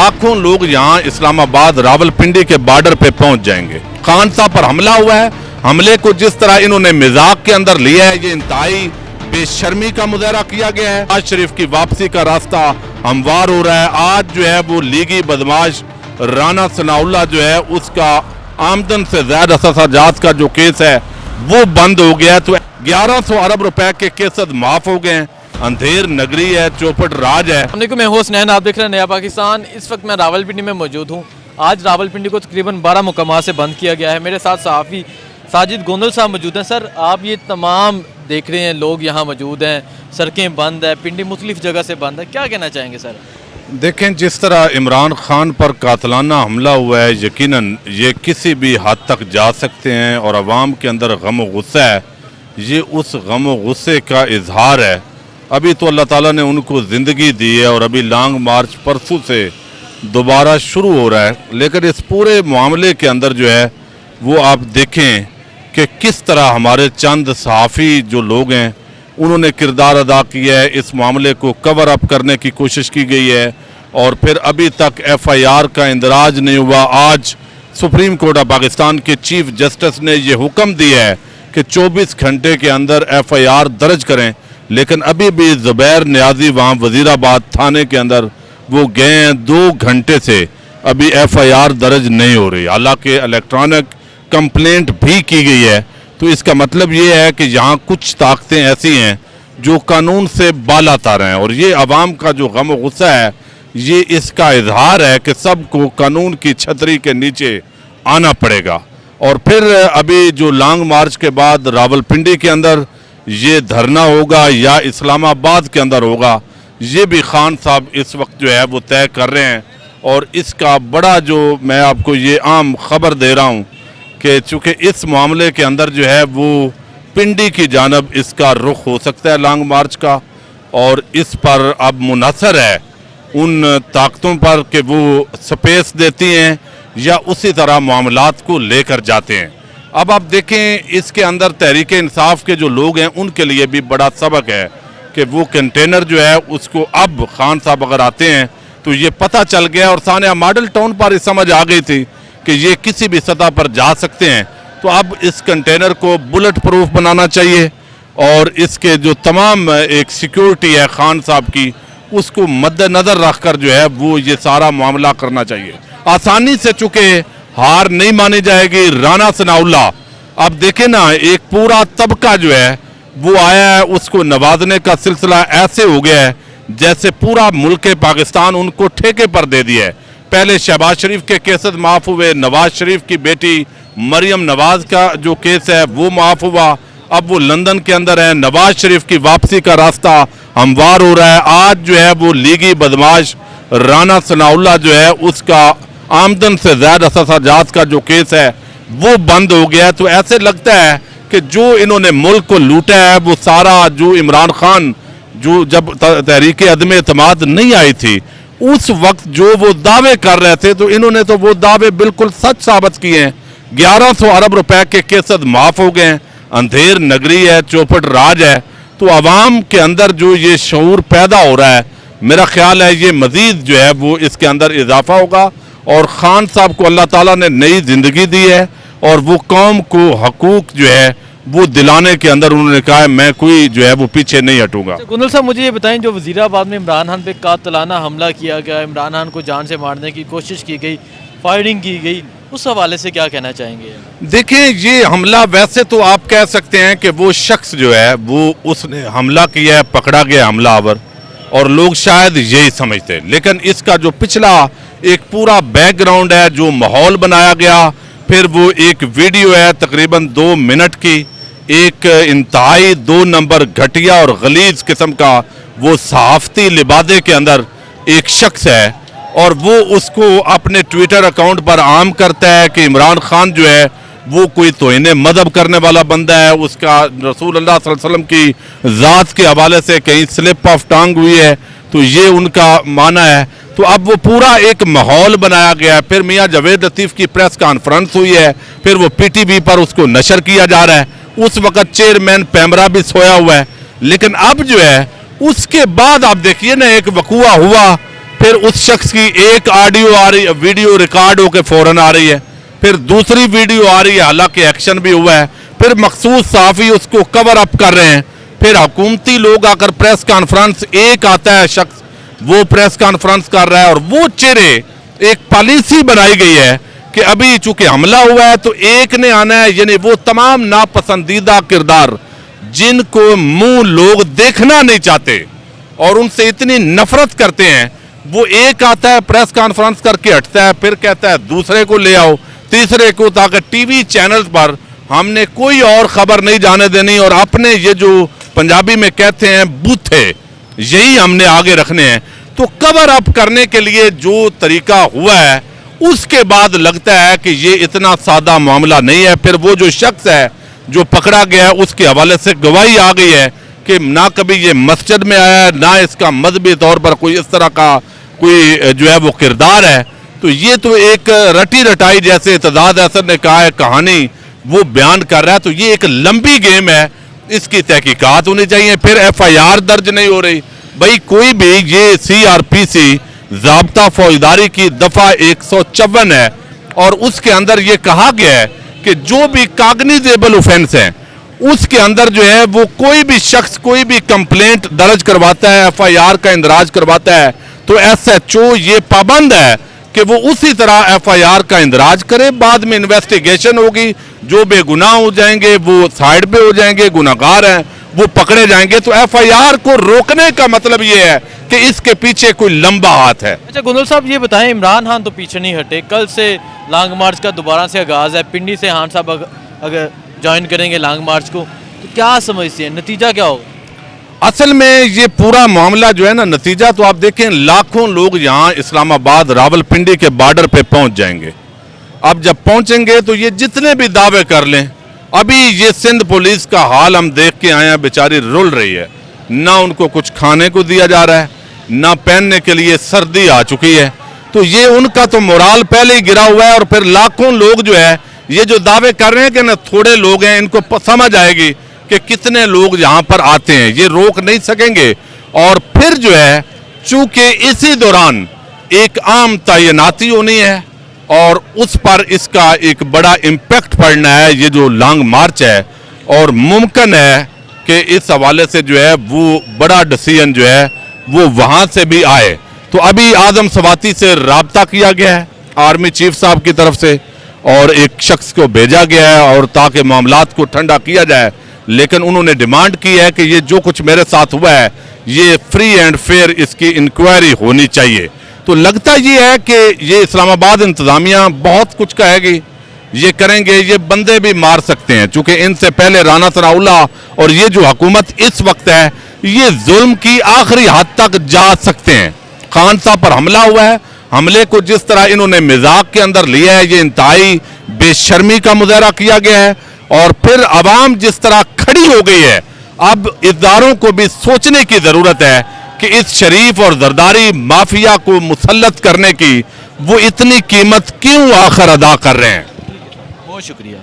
लाखों लोग यहाँ इस्लामाबाद रावलपिंडी के बॉर्डर पे पहुंच जाएंगे। खान साहब पर हमला हुआ है, हमले को जिस तरह इन्होंने मजाक के अंदर लिया है, ये इंतहाई बेशर्मी का मुजाहरा किया गया है। नवाज शरीफ की वापसी का रास्ता हमवार हो रहा है। आज जो है वो लीगी बदमाश राना सनाउल्लाह जो है उसका आमदन से ज्यादा सजात का जो केस है वो बंद हो गया है। तो 1100 अरब रुपए के केसेस माफ हो गए हैं। अंधेर नगरी है, चौपट राज है। मैं हुसनैन, आप देख रहे हैं नया पाकिस्तान। इस वक्त मैं रावलपिंडी में मौजूद हूँ। आज रावलपिंडी को तकरीबन 12 मुकामात से बंद किया गया है। मेरे साथ सहाफ़ी साजिद गोंदल साहब मौजूद हैं। सर, आप ये तमाम देख रहे हैं, लोग यहाँ मौजूद हैं, सड़कें बंद है, पिंडी मुख्तलिफ जगह से बंद है, क्या कहना चाहेंगे सर? देखें, जिस तरह इमरान खान पर कातलाना हमला हुआ है, यकीनन ये किसी भी हद तक जा सकते हैं और अवाम के अंदर गम व गुस्सा है। ये उस गम व गुस्से का इजहार है। अभी तो अल्लाह ताला ने उनको ज़िंदगी दी है और अभी लॉन्ग मार्च परसों से दोबारा शुरू हो रहा है। लेकिन इस पूरे मामले के अंदर जो है वो आप देखें कि किस तरह हमारे चंद सहाफ़ी जो लोग हैं उन्होंने किरदार अदा किया है। इस मामले को कवर अप करने की कोशिश की गई है और फिर अभी तक FIR का इंदराज नहीं हुआ। आज सुप्रीम कोर्ट ऑफ पाकिस्तान के चीफ जस्टिस ने ये हुक्म दिया है कि 24 घंटे के अंदर FIR दर्ज करें, लेकिन अभी भी ज़ुबैर नियाज़ी वहाँ वज़ीराबाद थाने के अंदर वो गए हैं, 2 घंटे से अभी FIR दर्ज नहीं हो रही। हालांकि इलेक्ट्रॉनिक कंप्लेंट भी की गई है। तो इसका मतलब ये है कि यहाँ कुछ ताकतें ऐसी हैं जो कानून से बाला तार हैं और ये अवाम का जो गम व गुस्सा है ये इसका इजहार है कि सबको कानून की छतरी के नीचे आना पड़ेगा। और फिर अभी जो लॉन्ग मार्च के बाद रावलपिंडी के अंदर ये धरना होगा या इस्लामाबाद के अंदर होगा, ये भी खान साहब इस वक्त जो है वो तय कर रहे हैं। और इसका बड़ा जो मैं आपको ये आम खबर दे रहा हूँ कि चूँकि इस मामले के अंदर जो है वो पिंडी की जानब इसका रुख हो सकता है लॉन्ग मार्च का, और इस पर अब मुनहसर है उन ताकतों पर कि वो स्पेस देती हैं या उसी तरह मामलात को लेकर जाते हैं। अब आप देखें, इसके अंदर तहरीक इंसाफ के जो लोग हैं उनके लिए भी बड़ा सबक है कि वो कंटेनर जो है उसको अब खान साहब अगर आते हैं तो ये पता चल गया और सानिया मॉडल टाउन पर समझ आ गई थी कि ये किसी भी सतह पर जा सकते हैं। तो अब इस कंटेनर को बुलेट प्रूफ बनाना चाहिए और इसके जो तमाम एक सिक्योरिटी है खान साहब की उसको मद्देनज़र रख कर जो है वो ये सारा मामला करना चाहिए। आसानी से चूँकि हार नहीं मानी जाएगी। राना सनाउल्लाह अब देखें ना, एक पूरा तबका जो है वो आया है, उसको नवाजने का सिलसिला ऐसे हो गया है जैसे पूरा मुल्क पाकिस्तान उनको ठेके पर दे दिया है। पहले शहबाज शरीफ के केसेस माफ़ हुए, नवाज शरीफ की बेटी मरियम नवाज का जो केस है वो माफ़ हुआ, अब वो लंदन के अंदर है। नवाज शरीफ की वापसी का रास्ता हमवार हो रहा है। आज जो है वो लीगी बदमाश राना सनाउल्लाह जो है उसका आमदन से ज़्यादा सजात का जो केस है वो बंद हो गया है। तो ऐसे लगता है कि जो इन्होंने मुल्क को लूटा है वो सारा जो इमरान खान जो जब तहरीक अदम एतमाद नहीं आई थी उस वक्त जो वो दावे कर रहे थे तो इन्होंने तो वो दावे बिल्कुल सच साबित किए हैं। 1100 अरब रुपए के केसेस माफ़ हो गए हैं। अंधेर नगरी है, चौपट राज है। तो आवाम के अंदर जो ये शऊर पैदा हो रहा है, मेरा ख्याल है ये मज़ीद जो है वो इसके अंदर इजाफा होगा और खान साहब को अल्लाह ताला ने नई ज़िंदगी दी है और वो कौम को हकूक़ जो है वो दिलाने के अंदर उन्होंने कहा है मैं कोई जो है वो पीछे नहीं हटूंगा। गुंदल साहब, मुझे ये बताएं, जो वज़ीराबाद में इमरान खान पे कातलाना हमला किया गया, इमरान खान को जान से मारने की कोशिश की गई, फायरिंग की गई, उस हवाले से क्या कहना चाहेंगे? देखिए, ये हमला वैसे तो आप कह सकते हैं कि वो शख्स जो है वो उसने हमला किया है, पकड़ा गया हमलावर, और लोग शायद यही समझते हैं। लेकिन इसका जो पिछला एक पूरा बैकग्राउंड है, जो माहौल बनाया गया, फिर वो एक वीडियो है तकरीबन 2 मिनट की, एक इंतहाई 2 नंबर घटिया और गलीज किस्म का वो सहाफ़ती लिबादे के अंदर एक शख्स है और वो उसको अपने ट्विटर अकाउंट पर आम करता है कि इमरान खान जो है वो कोई तौहीन मज़हब करने वाला बंदा है, उसका रसूल अल्लाह सल्लल्लाहु अलैहि वसल्लम की ज़ात के हवाले से कहीं स्लिप ऑफ टंग हुई है, तो ये उनका माना है। तो अब वो पूरा एक माहौल बनाया गया है। फिर मियाँ जावेद लतीफ़ की प्रेस कॉन्फ्रेंस हुई है, फिर वो PTV पर उसको नशर किया जा रहा है। उस वक्त चेयरमैन पैमरा भी सोया हुआ है। लेकिन अब जो है उसके बाद आप देखिए ना, एक वकूआ हुआ फिर उस शख्स की एक ऑडियो आ रही, वीडियो रिकॉर्ड होकर फौरन आ रही है, फिर दूसरी वीडियो आ रही है, हालांकि एक्शन भी हुआ है, फिर मखसूस सहाफ़ी उसको कवर अप कर रहे हैं, फिर हुकूमती लोग आकर प्रेस कॉन्फ्रेंस, एक आता है शख्स वो प्रेस कॉन्फ्रेंस कर रहा है, और वो चेहरे एक पॉलिसी बनाई गई है कि अभी चूंकि हमला हुआ है तो एक ने आना है, यानी वो तमाम नापसंदीदा किरदार जिनको मुंह लोग देखना नहीं चाहते और उनसे इतनी नफरत करते हैं, वो एक आता है प्रेस कॉन्फ्रेंस करके हटता है, फिर कहता है दूसरे को ले आओ, तीसरे को, ताकि टीवी चैनल्स पर हमने कोई और खबर नहीं जाने देनी और अपने ये जो पंजाबी में कहते हैं बूथे, यही हमने आगे रखने हैं। तो कवर अप करने के लिए जो तरीका हुआ है, उसके बाद लगता है कि ये इतना सादा मामला नहीं है। फिर वो जो शख्स है जो पकड़ा गया है, उसके हवाले से गवाही आ गई है कि ना कभी ये मस्जिद में आया है, ना इसका मजहबी तौर पर कोई इस तरह का कोई जो है वो किरदार है। तो ये तो एक रटी रटाई, जैसे इत्तेजाद असद ने कहा है, कहानी वो बयान कर रहा है। तो ये एक लंबी गेम है, इसकी तहकीकात होनी चाहिए। फिर FIR दर्ज नहीं हो रही। भाई कोई भी, ये CRPC ज़ाब्ता फौजदारी की दफ़ा 154 है और उसके अंदर ये कहा गया है कि जो भी कॉग्निजेबल ऑफेंस है उसके अंदर जो है वो कोई भी शख्स कोई भी कंप्लेंट दर्ज करवाता है, FIR का इंदराज करवाता है, तो SHO ये पाबंद है कि वो उसी तरह FIR का इंदराज करे। बाद में इन्वेस्टिगेशन होगी, जो बेगुनाह हो जाएंगे वो साइड पे हो जाएंगे, गुनाहगार हैं वो पकड़े जाएंगे। तो FIR को रोकने का मतलब ये है कि इसके पीछे कोई लंबा हाथ है। अच्छा गोंदल साहब, ये बताएं, इमरान खान तो पीछे नहीं हटे, कल से लॉन्ग मार्च का दोबारा से आगाज़ है, पिंडी से खान साहब अगर ज्वाइन करेंगे लॉन्ग मार्च को, तो क्या समझते हैं नतीजा क्या होगा? असल में ये पूरा मामला जो है ना, नतीजा तो आप देखें, लाखों लोग यहाँ इस्लामाबाद रावलपिंडी के बॉर्डर पे पहुंच जाएंगे। अब जब पहुंचेंगे तो ये जितने भी दावे कर लें, अभी ये सिंध पुलिस का हाल हम देख के आए हैं, बेचारी रुल रही है, ना उनको कुछ खाने को दिया जा रहा है, ना पहनने के लिए, सर्दी आ चुकी है। तो ये उनका तो मोराल पहले ही गिरा हुआ है। और फिर लाखों लोग जो है ये जो दावे कर रहे हैं कि ना थोड़े लोग हैं, इनको समझ आएगी कि कितने लोग यहाँ पर आते हैं, ये रोक नहीं सकेंगे। और फिर जो है चूंकि इसी दौरान एक आम तैनाती होनी है और उस पर इसका एक बड़ा इम्पैक्ट पड़ना है, ये जो लॉन्ग मार्च है, और मुमकिन है कि इस हवाले से जो है वो बड़ा डिसीजन जो है वो वहाँ से भी आए। तो अभी आजम सवाती से राब्ता किया गया है आर्मी चीफ साहब की तरफ से और एक शख्स को भेजा गया है और ताकि मामलात को ठंडा किया जाए। लेकिन उन्होंने डिमांड की है कि ये जो कुछ मेरे साथ हुआ है ये फ्री एंड फेयर इसकी इंक्वायरी होनी चाहिए। तो लगता ये है कि ये इस्लामाबाद इंतज़ामिया बहुत कुछ कहेगी, ये करेंगे, ये बंदे भी मार सकते हैं, चूंकि इनसे पहले राना सनाउल्लाह और ये जो हुकूमत इस वक्त है ये जुल्म की आखिरी हद तक जा सकते हैं। खान साहब पर हमला हुआ है, हमले को जिस तरह इन्होंने मजाक के अंदर लिया है, ये इंतहाई बेशर्मी का मुजाहरा किया गया है। और फिर अवाम जिस तरह खड़ी हो गई है, अब इदारों को भी सोचने की जरूरत है कि इस शरीफ और जरदारी माफिया को मुसल्लत करने की वो इतनी कीमत क्यों आखिर अदा कर रहे हैं। बहुत शुक्रिया।